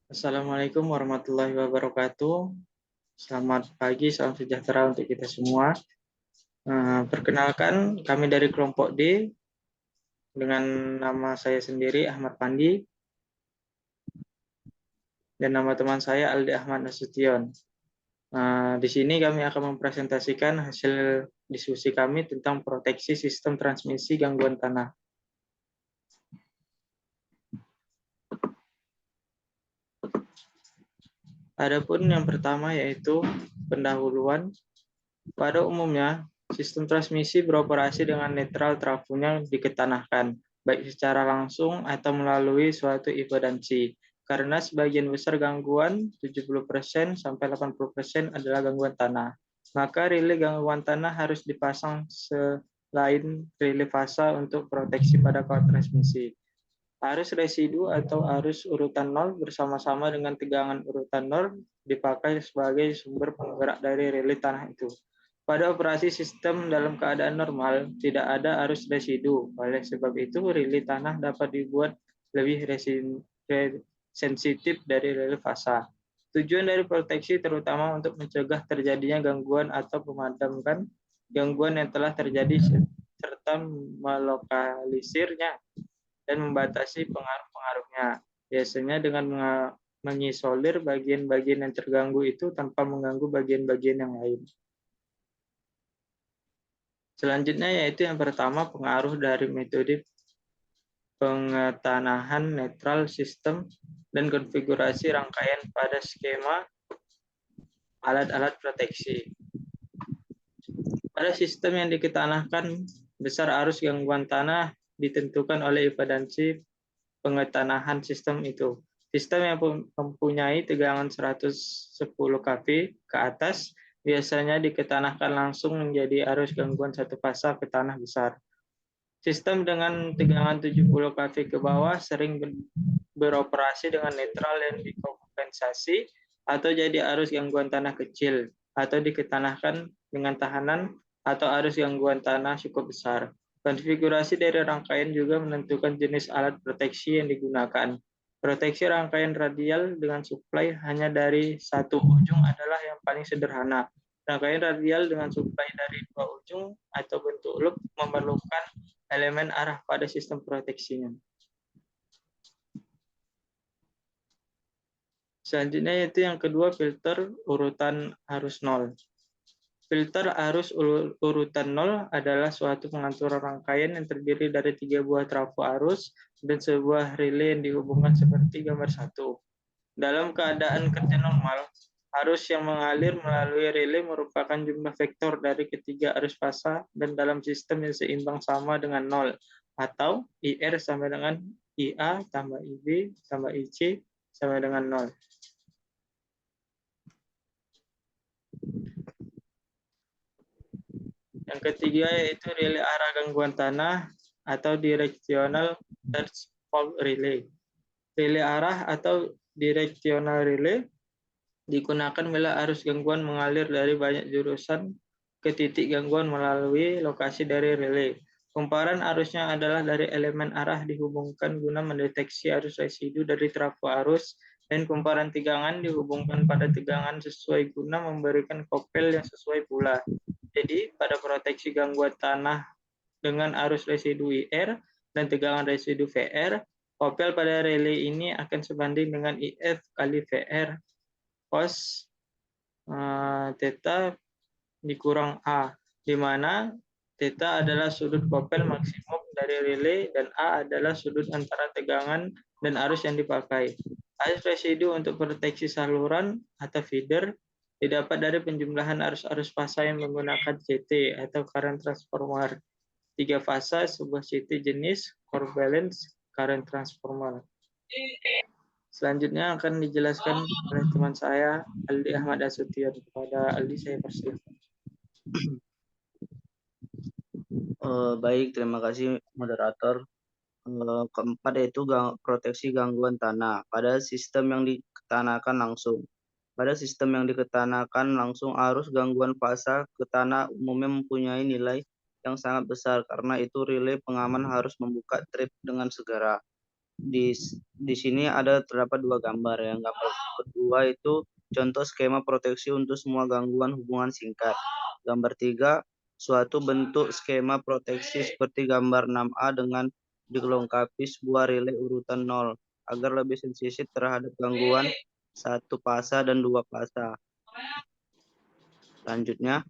Assalamualaikum warahmatullahi wabarakatuh. Selamat pagi, salam sejahtera untuk kita semua. Perkenalkan, kami dari kelompok D dengan nama saya sendiri Ahmad Pandi dan nama teman saya Aldi Ahmad Nasution. Di sini kami akan mempresentasikan hasil diskusi kami tentang proteksi sistem transmisi gangguan tanah. Adapun yang pertama yaitu pendahuluan. Pada umumnya, sistem transmisi beroperasi dengan netral trafonya diketanahkan, baik secara langsung atau melalui suatu impedansi. Karena sebagian besar gangguan, 70% sampai 80% adalah gangguan tanah. Maka relay gangguan tanah harus dipasang selain relay fasa untuk proteksi pada kawat transmisi. Arus residu atau arus urutan 0 bersama-sama dengan tegangan urutan 0 dipakai sebagai sumber penggerak dari relay tanah itu. Pada operasi sistem dalam keadaan normal, tidak ada arus residu. Oleh sebab itu, relay tanah dapat dibuat lebih sensitif dari relay fasa. Tujuan dari proteksi terutama untuk mencegah terjadinya gangguan atau memadamkan gangguan yang telah terjadi serta melokalisirnya dan membatasi pengaruh-pengaruhnya. Biasanya dengan mengisolir bagian-bagian yang terganggu itu tanpa mengganggu bagian-bagian yang lain. Selanjutnya yaitu yang pertama pengaruh dari metode pengetanahan netral sistem dan konfigurasi rangkaian pada skema alat-alat proteksi. Pada sistem yang diketanahkan, besar arus gangguan tanah ditentukan oleh impedansi pengetanahan sistem itu. Sistem yang mempunyai tegangan 110 kV ke atas biasanya diketanahkan langsung menjadi arus gangguan satu fasa ke tanah besar. Sistem dengan tegangan 70 kV ke bawah sering beroperasi dengan netral yang dikompensasi atau jadi arus gangguan tanah kecil atau diketanahkan dengan tahanan atau arus gangguan tanah cukup besar. Konfigurasi dari rangkaian juga menentukan jenis alat proteksi yang digunakan. Proteksi rangkaian radial dengan suplai hanya dari satu ujung adalah yang paling sederhana. Rangkaian radial dengan suplai dari dua ujung atau bentuk loop memerlukan elemen arah pada sistem proteksinya. Selanjutnya yaitu yang kedua, filter urutan arus 0. Filter arus urutan 0 adalah suatu pengaturan rangkaian yang terdiri dari 3 buah trafo arus dan sebuah relay yang dihubungkan seperti gambar 1. Dalam keadaan kerja normal, arus yang mengalir melalui relay merupakan jumlah vektor dari ketiga arus fasa dan dalam sistem yang seimbang sama dengan 0, atau IR sama dengan IA tambah IB tambah IC sama dengan 0. Yang ketiga yaitu relay arah gangguan tanah atau directional search fault relay. Relay arah atau directional relay digunakan bila arus gangguan mengalir dari banyak jurusan ke titik gangguan melalui lokasi dari relay. Kumparan arusnya adalah dari elemen arah dihubungkan guna mendeteksi arus residu dari trafo arus dan kumparan tegangan dihubungkan pada tegangan sesuai guna memberikan kopel yang sesuai pula. Jadi, pada proteksi gangguan tanah dengan arus residu IR dan tegangan residu VR, kopel pada relay ini akan sebanding dengan IF kali VR cos theta dikurang A, di mana theta adalah sudut kopel maksimum dari relay dan A adalah sudut antara tegangan dan arus yang dipakai. Arus residu untuk proteksi saluran atau feeder didapat dari penjumlahan arus-arus fasa yang menggunakan CT atau current transformer. 3 fasa sebuah CT jenis core balance current transformer. Selanjutnya akan dijelaskan oleh teman saya Aldi Ahmad Nasution. Kepada Aldi saya persilakan. Baik, terima kasih moderator. Keempat yaitu proteksi gangguan tanah pada sistem yang diketanahkan langsung. Pada sistem yang diketanahkan langsung, arus gangguan fasa ke tanah umumnya mempunyai nilai yang sangat besar. Karena itu relay pengaman harus membuka trip dengan segera. Di sini terdapat dua gambar. Yang gambar kedua itu contoh skema proteksi untuk semua gangguan hubungan singkat. Gambar 3, suatu bentuk skema proteksi seperti gambar 6A dengan dilengkapi sebuah relay urutan 0 agar lebih sensitif terhadap gangguan satu fasa dan dua fasa. Selanjutnya,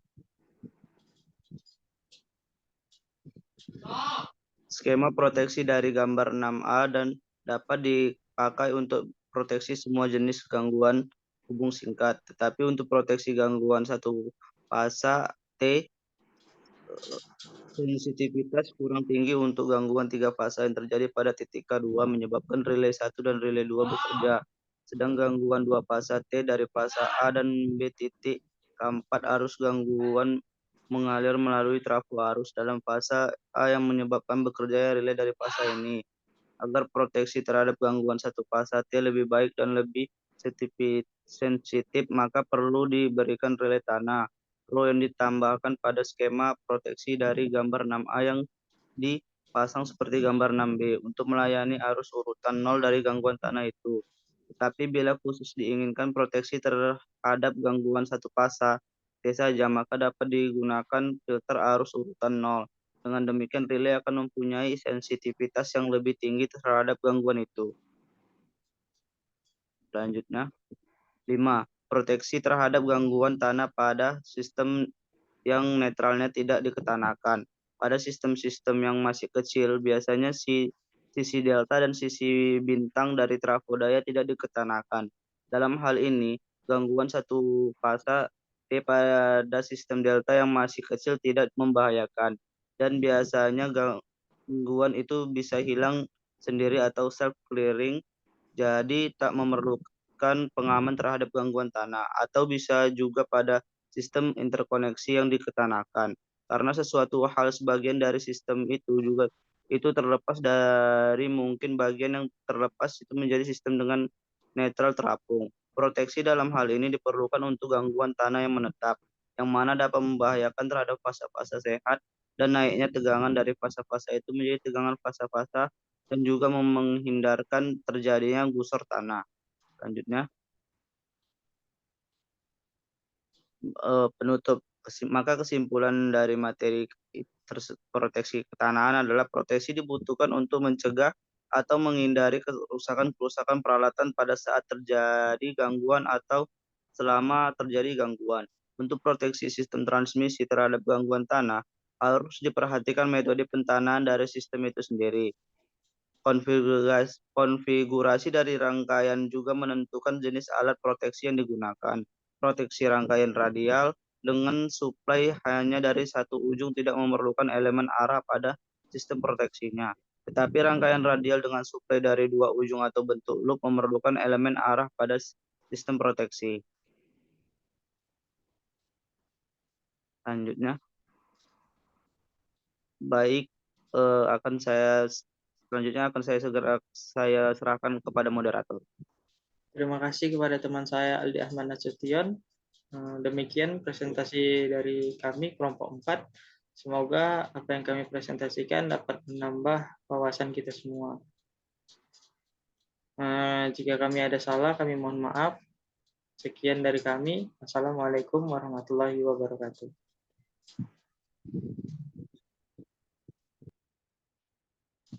skema proteksi dari gambar 6A dan dapat dipakai untuk proteksi semua jenis gangguan hubung singkat. Tetapi untuk proteksi gangguan satu fasa T, sensitivitas kurang tinggi untuk gangguan tiga fasa yang terjadi pada titik K2 menyebabkan relay 1 dan relay 2 bekerja. Sedang gangguan dua fasa T dari fasa A dan B titik K4 arus gangguan mengalir melalui trafo arus dalam fasa A yang menyebabkan bekerjanya relay dari fasa ini. Agar proteksi terhadap gangguan satu fasa T lebih baik dan lebih sensitif, maka perlu diberikan relay tanah. Row yang ditambahkan pada skema proteksi dari gambar 6A yang dipasang seperti gambar 6B untuk melayani arus urutan 0 dari gangguan tanah itu. Tetapi bila khusus diinginkan proteksi terhadap gangguan satu fasa T saja, maka dapat digunakan filter arus urutan 0. Dengan demikian, relay akan mempunyai sensitivitas yang lebih tinggi terhadap gangguan itu. Selanjutnya, 5. Proteksi terhadap gangguan tanah pada sistem yang netralnya tidak diketanakan. Pada sistem-sistem yang masih kecil, biasanya sisi delta dan sisi bintang dari trafo daya tidak diketanakan. Dalam hal ini, gangguan satu fasa T pada sistem delta yang masih kecil tidak membahayakan, dan biasanya gangguan itu bisa hilang sendiri atau self-clearing, jadi tak memerlukan pengaman terhadap gangguan tanah, atau bisa juga pada sistem interkoneksi yang diketanakan. Karena sesuatu hal sebagian dari sistem itu juga itu terlepas dari mungkin bagian yang terlepas itu menjadi sistem dengan netral terapung. Proteksi dalam hal ini diperlukan untuk gangguan tanah yang menetap, yang mana dapat membahayakan terhadap fasa-fasa sehat dan naiknya tegangan dari fasa-fasa itu menjadi tegangan fasa-fasa dan juga menghindarkan terjadinya gusur tanah. Selanjutnya, penutup. Maka kesimpulan dari materi proteksi ketanahan adalah proteksi dibutuhkan untuk mencegah atau menghindari kerusakan-kerusakan peralatan pada saat terjadi gangguan atau selama terjadi gangguan. Untuk proteksi sistem transmisi terhadap gangguan tanah, harus diperhatikan metode pentanahan dari sistem itu sendiri. Konfigurasi dari rangkaian juga menentukan jenis alat proteksi yang digunakan. Proteksi rangkaian radial dengan suplai hanya dari satu ujung tidak memerlukan elemen arah pada sistem proteksinya. Tetapi rangkaian radial dengan suplai dari dua ujung atau bentuk loop memerlukan elemen arah pada sistem proteksi. Selanjutnya, baik, selanjutnya akan saya serahkan kepada moderator. Terima kasih kepada teman saya Aldi Ahmad Nasution. Demikian presentasi dari kami kelompok 4. Semoga apa yang kami presentasikan dapat menambah wawasan kita semua. Jika kami ada salah, kami mohon maaf. Sekian dari kami. Assalamualaikum warahmatullahi wabarakatuh.